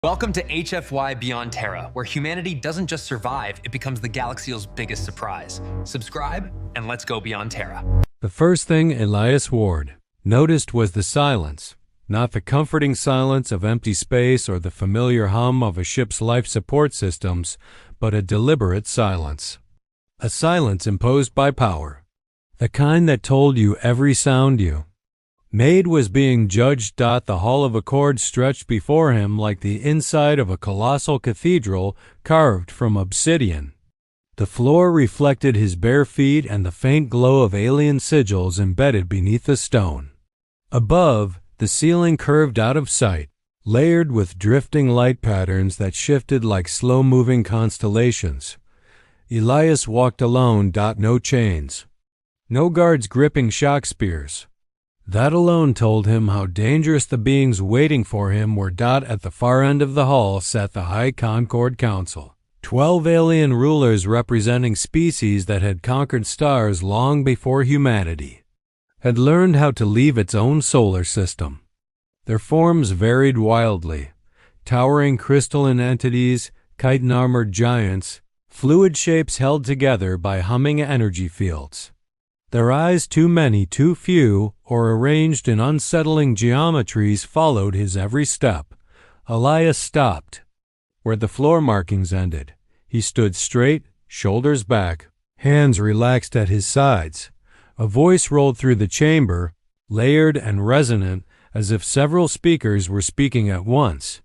Welcome to HFY Beyond Terra, where humanity doesn't just survive, it becomes the galaxy's biggest surprise. Subscribe, and let's go beyond Terra. The first thing Elias Ward noticed was the silence, not the comforting silence of empty space or the familiar hum of a ship's life support systems, but a deliberate silence. A silence imposed by power, the kind that told you every sound you made was being judged. The hall of accord stretched before him like the inside of a colossal cathedral carved from obsidian. The floor reflected his bare feet and the faint glow of alien sigils embedded beneath the stone. Above, the ceiling curved out of sight, layered with drifting light patterns that shifted like slow-moving constellations. Elias walked alone. No chains, no guards gripping shock spears. That alone told him how dangerous the beings waiting for him were. At the far end of the hall sat the High Concord Council, 12 alien rulers representing species that had conquered stars long before humanity had learned how to leave its own solar system. Their forms varied wildly: towering crystalline entities, chitin-armored giants, fluid shapes held together by humming energy fields. Their eyes, too many, too few, or arranged in unsettling geometries, followed his every step. Elias stopped where the floor markings ended. He stood straight, shoulders back, hands relaxed at his sides. A voice rolled through the chamber, layered and resonant, as if several speakers were speaking at once.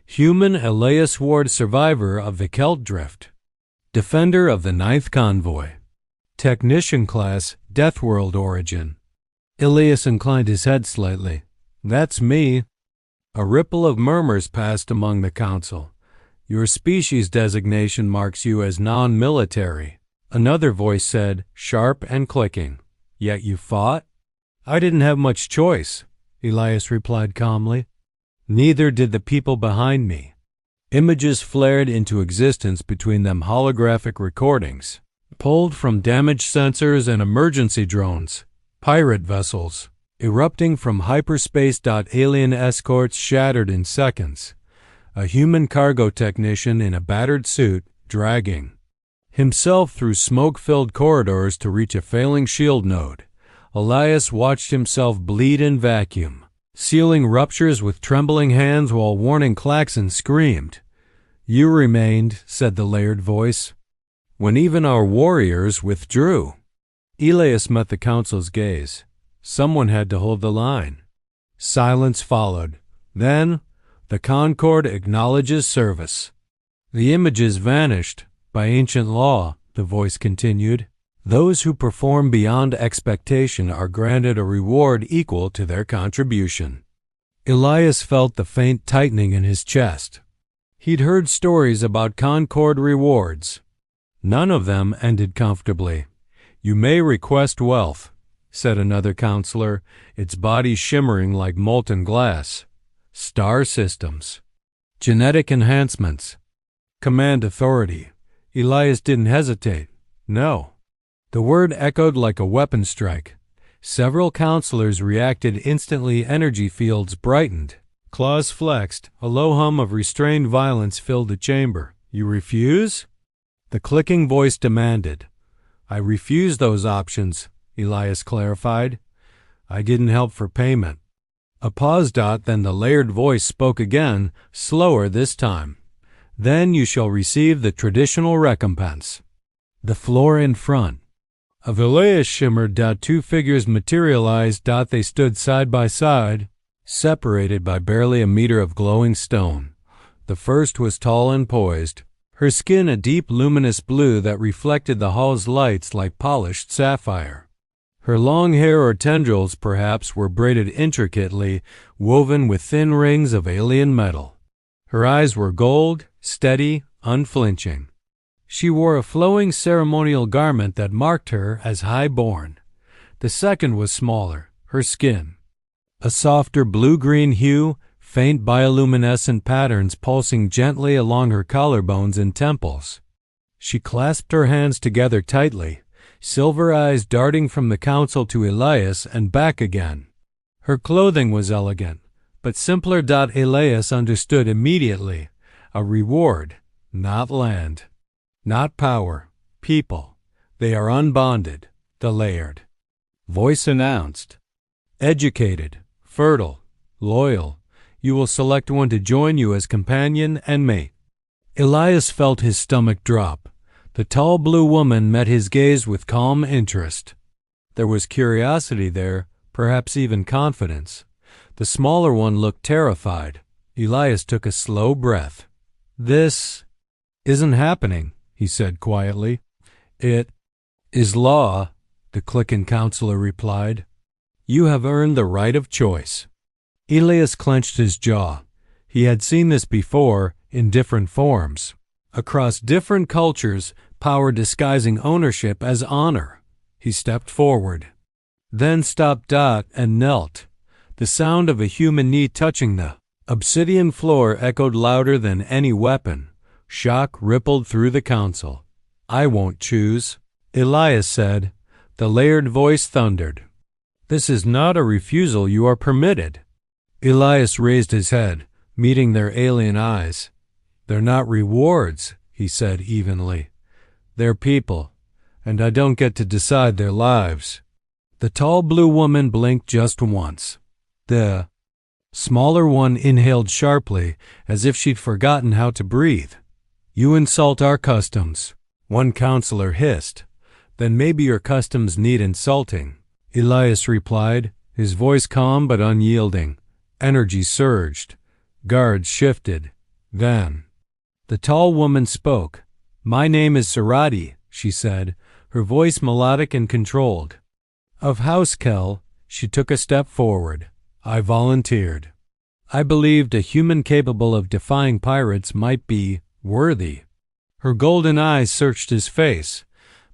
Human Elias Ward, survivor of the Kelt Drift, defender of the 9th Convoy, Technician class, Deathworld origin. Elias inclined his head slightly. That's me. A ripple of murmurs passed among the council. Your species designation marks you as non-military. Another voice said, sharp and clicking. Yet you fought? I didn't have much choice, Elias replied calmly. Neither did the people behind me. Images flared into existence between them, holographic recordings pulled from damaged sensors and emergency drones, pirate vessels erupting from hyperspace. Alien escorts shattered in seconds. A human cargo technician in a battered suit dragging himself through smoke-filled corridors to reach a failing shield node. Elias watched himself bleed in vacuum, sealing ruptures with trembling hands while warning klaxons screamed. You remained, said the layered voice, when even our warriors withdrew. Elias met the council's gaze. Someone had to hold the line. Silence followed. Then, the Concord acknowledges service. The images vanished. By ancient law, the voice continued, those who perform beyond expectation are granted a reward equal to their contribution. Elias felt the faint tightening in his chest. He'd heard stories about Concord rewards. None of them ended comfortably. You may request wealth, said another counselor, its body shimmering like molten glass. Star systems, genetic enhancements, command authority. Elias didn't hesitate. No. The word echoed like a weapon strike. Several counselors reacted instantly. Energy fields brightened. Claws flexed. A low hum of restrained violence filled the chamber. You refuse? The clicking voice demanded. I refuse those options, Elias clarified. I didn't help for payment. A pause. Then the layered voice spoke again, slower this time. Then you shall receive the traditional recompense. The floor in front of Elias shimmered. Two figures materialized. They stood side by side, separated by barely a meter of glowing stone. The first was tall and poised, her skin a deep luminous blue that reflected the hall's lights like polished sapphire. Her long hair, or tendrils perhaps, were braided intricately, woven with thin rings of alien metal. Her eyes were gold, steady, unflinching. She wore a flowing ceremonial garment that marked her as high-born. The second was smaller, her skin a softer blue-green hue, faint bioluminescent patterns pulsing gently along her collarbones and temples. She clasped her hands together tightly, silver eyes darting from the council to Elias and back again. Her clothing was elegant, but simpler. Elias understood immediately. A reward, not land, not power, people. They are unbonded, the layered voice announced. Educated, fertile, loyal. You will select one to join you as companion and mate. Elias felt his stomach drop. The tall blue woman met his gaze with calm interest. There was curiosity there, perhaps even confidence. The smaller one looked terrified. Elias took a slow breath. "This isn't happening," he said quietly. "It is law," the Clicken counselor replied. "You have earned the right of choice." Elias clenched his jaw. He had seen this before in different forms. Across different cultures, power disguising ownership as honor. He stepped forward, then stopped and knelt. The sound of a human knee touching the obsidian floor echoed louder than any weapon. Shock rippled through the council. "I won't choose," Elias said. The layered voice thundered. "This is not a refusal. You are permitted." Elias raised his head, meeting their alien eyes. "They're not rewards," he said evenly. "They're people, and I don't get to decide their lives." The tall blue woman blinked just once. The smaller one inhaled sharply, as if she'd forgotten how to breathe. "You insult our customs," one counselor hissed. "Then maybe your customs need insulting," Elias replied, his voice calm but unyielding. Energy surged. Guards shifted. Then the tall woman spoke. "My name is Sarati," she said, her voice melodic and controlled. "Of House Kell," she took a step forward. "I volunteered. I believed a human capable of defying pirates might be worthy." Her golden eyes searched his face.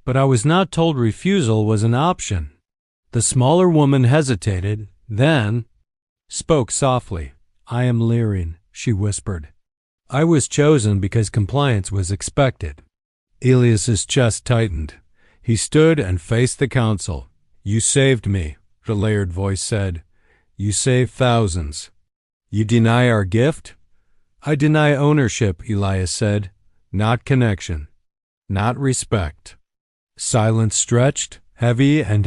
"But I was not told refusal was an option." The smaller woman hesitated, then spoke softly. "I am Lyrian," she whispered. "I was chosen because compliance was expected." Elias's chest tightened. He stood and faced the council. "You saved me," the layered voice said. "You saved thousands. You deny our gift?" "I deny ownership," Elias said. "Not connection. Not respect." Silence stretched, heavy and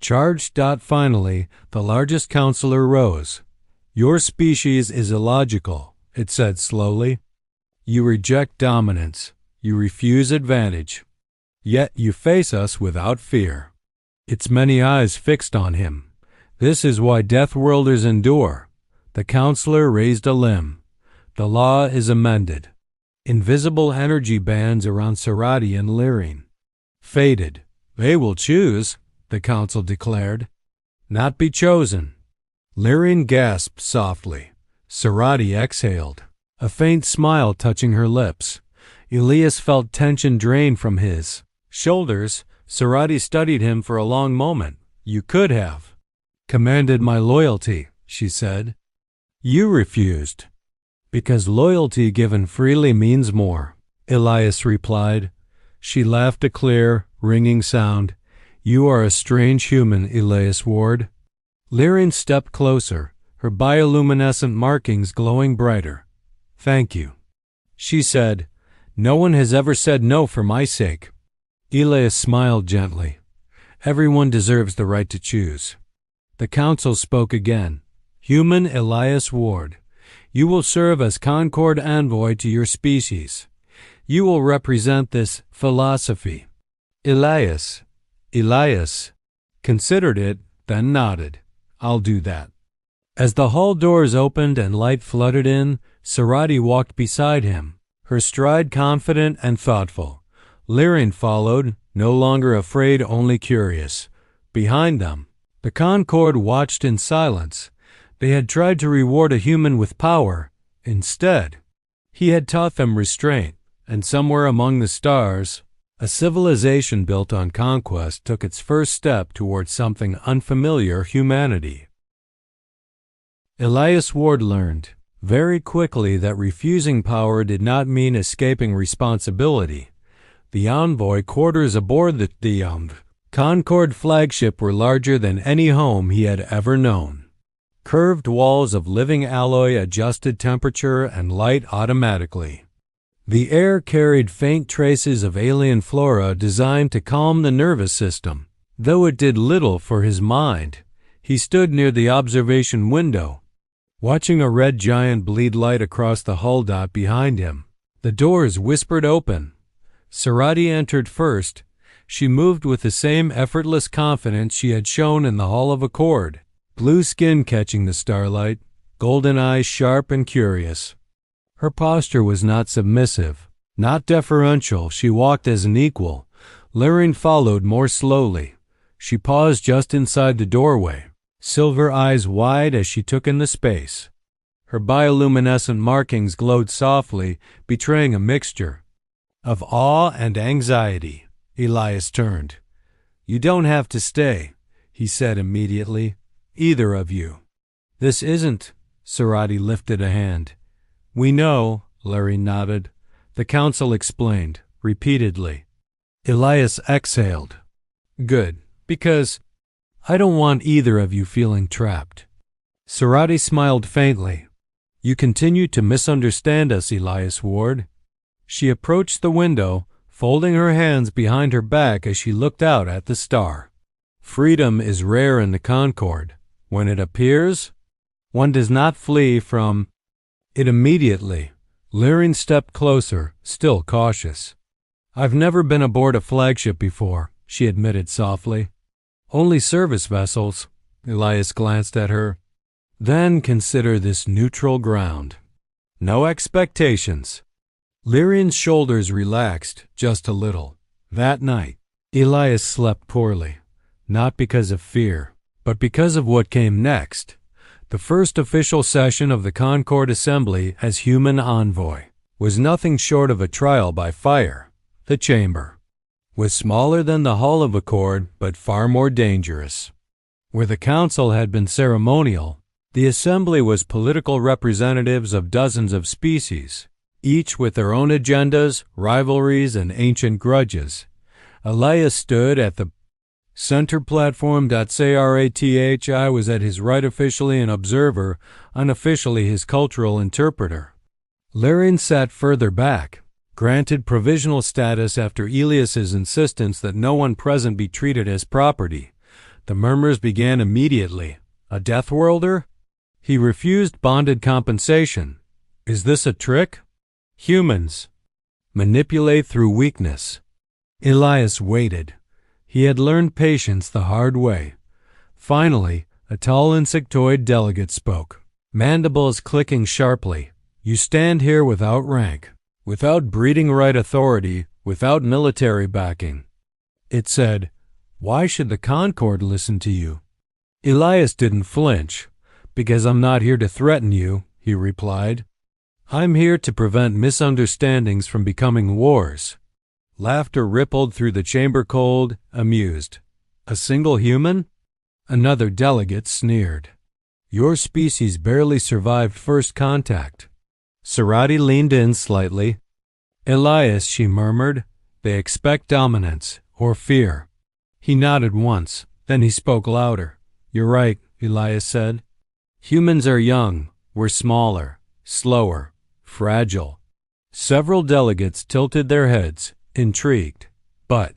charged. Finally, the largest counselor rose. "Your species is illogical," it said slowly. "You reject dominance. You refuse advantage. Yet you face us without fear." Its many eyes fixed on him. "This is why Deathworlders endure." The counselor raised a limb. "The law is amended. Invisible energy bands around Sarati and Lyrian faded. They will choose," the council declared. "Not be chosen." Lyrian gasped softly. Sarati exhaled, a faint smile touching her lips. Elias felt tension drain from his shoulders. Sarati studied him for a long moment. "You could have commanded my loyalty," she said. "You refused." "Because loyalty given freely means more," Elias replied. She laughed a clear, ringing sound. "You are a strange human, Elias Ward." Lyrian stepped closer, her bioluminescent markings glowing brighter. "Thank you," she said. "No one has ever said no for my sake." Elias smiled gently. "Everyone deserves the right to choose." The council spoke again. "Human Elias Ward, you will serve as Concord envoy to your species. You will represent this philosophy." Elias considered it, then nodded. "I'll do that." As the hall doors opened and light flooded in, Sarati walked beside him, her stride confident and thoughtful. Lyrian followed, no longer afraid, only curious. Behind them, the Concord watched in silence. They had tried to reward a human with power. Instead, he had taught them restraint, and somewhere among the stars, a civilization built on conquest took its first step towards something unfamiliar: humanity. Elias Ward learned very quickly that refusing power did not mean escaping responsibility. The envoy quarters aboard the Concord flagship were larger than any home he had ever known. Curved walls of living alloy adjusted temperature and light automatically. The air carried faint traces of alien flora designed to calm the nervous system. Though it did little for his mind, he stood near the observation window, watching a red giant bleed light across the hull dot behind him. The doors whispered open. Sarati entered first. She moved with the same effortless confidence she had shown in the Hall of Accord, blue skin catching the starlight, golden eyes sharp and curious. Her posture was not submissive, not deferential. She walked as an equal. Lyrin followed more slowly. She paused just inside the doorway, silver eyes wide as she took in the space. Her bioluminescent markings glowed softly, betraying a mixture of awe and anxiety. Elias turned. "You don't have to stay," he said immediately. "Either of you." "This isn't." Sarati lifted a hand. "We know," Larry nodded. The council explained, repeatedly. Elias exhaled. "Good, because I don't want either of you feeling trapped." Sarati smiled faintly. "You continue to misunderstand us, Elias Ward." She approached the window, folding her hands behind her back as she looked out at the star. "Freedom is rare in the Concord. When it appears, one does not flee from it immediately." Lyrin stepped closer, still cautious. "I've never been aboard a flagship before," she admitted softly. "Only service vessels." Elias glanced at her. "Then consider this neutral ground. No expectations." Lyrian's shoulders relaxed just a little. That night, Elias slept poorly, not because of fear, but because of what came next. The first official session of the Concord Assembly as human envoy was nothing short of a trial by fire. The chamber was smaller than the Hall of Accord, but far more dangerous. Where the council had been ceremonial, the assembly was political representatives of dozens of species, each with their own agendas, rivalries, and ancient grudges. Elias stood at the center platform. Sarati was at his right, officially an observer, unofficially his cultural interpreter. Lyrin sat further back, granted provisional status after Elias's insistence that no one present be treated as property. The murmurs began immediately. "A Death Worlder?" "He refused bonded compensation." "Is this a trick?" "Humans manipulate through weakness." Elias waited. He had learned patience the hard way. Finally, a tall insectoid delegate spoke, mandibles clicking sharply. "You stand here without rank, without breeding right authority, without military backing." It said, "Why should the Concord listen to you?" Elias didn't flinch. "Because I'm not here to threaten you," he replied. "I'm here to prevent misunderstandings from becoming wars." Laughter rippled through the chamber, cold, amused. "A single human?" Another delegate sneered. "Your species barely survived first contact." Sarati leaned in slightly. "Elias," she murmured, "they expect dominance, or fear." He nodded once, then he spoke louder. "You're right," Elias said. "Humans are young. We're smaller, slower, fragile." Several delegates tilted their heads, intrigued. "But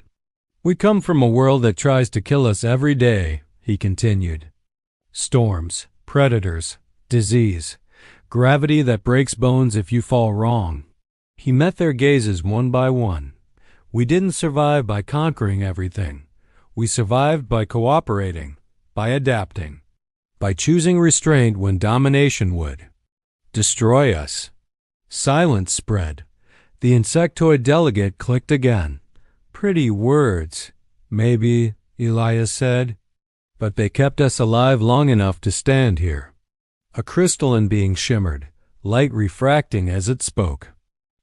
we come from a world that tries to kill us every day," he continued. "Storms, predators, disease, gravity that breaks bones if you fall wrong." He met their gazes one by one. "We didn't survive by conquering everything. We survived by cooperating, by adapting, by choosing restraint when domination would destroy us." Silence spread. The insectoid delegate clicked again. "Pretty words, maybe," Elias said, "but they kept us alive long enough to stand here." A crystalline being shimmered, light refracting as it spoke.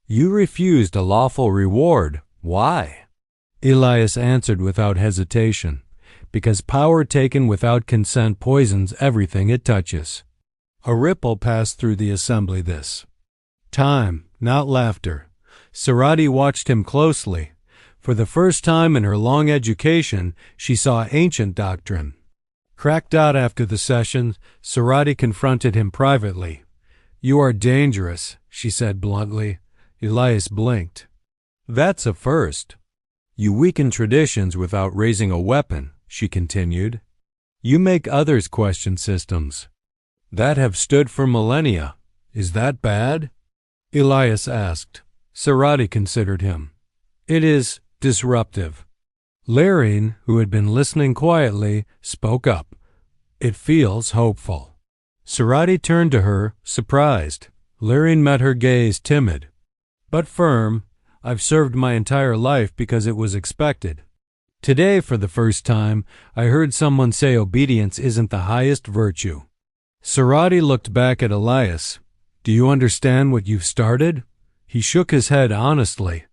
"You refused a lawful reward. Why?" Elias answered without hesitation. "Because power taken without consent poisons everything it touches." A ripple passed through the assembly. This time, not laughter. Sarati watched him closely. For the first time in her long education, she saw ancient doctrine. Cracked out after the session, Sarati confronted him privately. "You are dangerous," she said bluntly. Elias blinked. "That's a first. You weaken traditions without raising a weapon," she continued. "You make others question systems that have stood for millennia. Is that bad?" Elias asked. Sarati considered him. "It is disruptive." Larian, who had been listening quietly, spoke up. "It feels hopeful." Sarati turned to her, surprised. Larian met her gaze timid, but firm. "I've served my entire life because it was expected. Today, for the first time, I heard someone say obedience isn't the highest virtue." Sarati looked back at Elias. "Do you understand what you've started?" He shook his head honestly.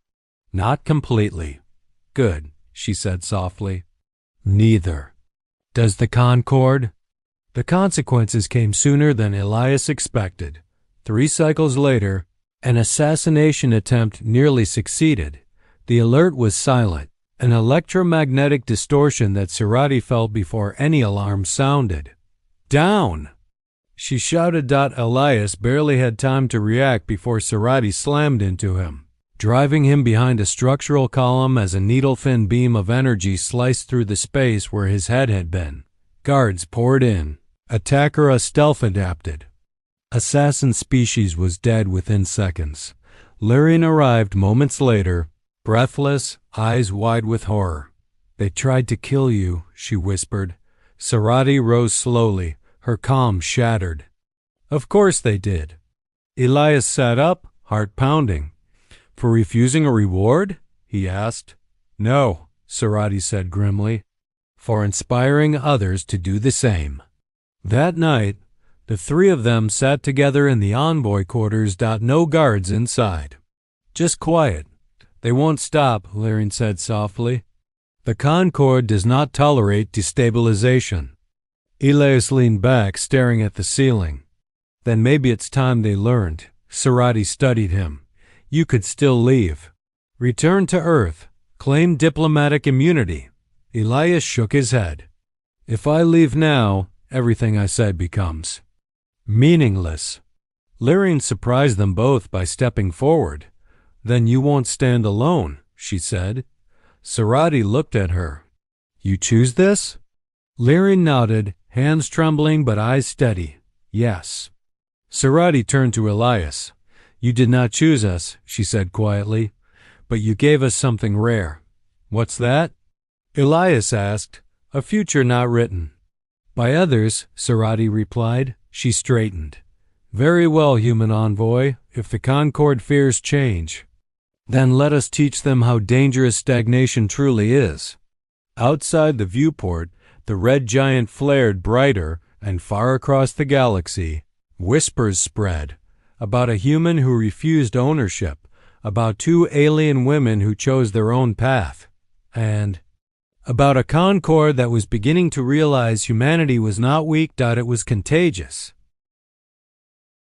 "Not completely." "Good," she said softly. "Neither. Does the Concord?" The consequences came sooner than Elias expected. 3 cycles later, an assassination attempt nearly succeeded. The alert was silent, an electromagnetic distortion that Sarati felt before any alarm sounded. "Down!" she shouted. Elias barely had time to react before Sarati slammed into him, driving him behind a structural column as a needle-thin beam of energy sliced through the space where his head had been. Guards poured in. Attacker stealth adapted. Assassin species was dead within seconds. Larian arrived moments later, breathless, eyes wide with horror. "They tried to kill you," she whispered. Sarati rose slowly, her calm shattered. "Of course they did." Elias sat up, heart pounding. "For refusing a reward?" he asked. "No," Sarati said grimly. "For inspiring others to do the same." That night, the 3 of them sat together in the envoy quarters. No guards inside. "Just quiet. They won't stop," Larian said softly. "The Concord does not tolerate destabilization." Elias leaned back, staring at the ceiling. "Then maybe it's time they learned." Sarati studied him. "You could still leave. Return to Earth. Claim diplomatic immunity." Elias shook his head. "If I leave now, everything I said becomes meaningless." Larian surprised them both by stepping forward. "Then you won't stand alone," she said. Sarati looked at her. "You choose this?" Larian nodded, hands trembling but eyes steady. "Yes." Sarati turned to Elias. "You did not choose us," she said quietly, "but you gave us something rare." "What's that?" Elias asked. "A future not written." "By others," Sarati replied. She straightened. "Very well, human envoy, if the Concord fears change. Then let us teach them how dangerous stagnation truly is." Outside the viewport, the red giant flared brighter, and far across the galaxy, whispers spread about a human who refused ownership, about 2 alien women who chose their own path, and about a Concord that was beginning to realize humanity was not weak. It was contagious.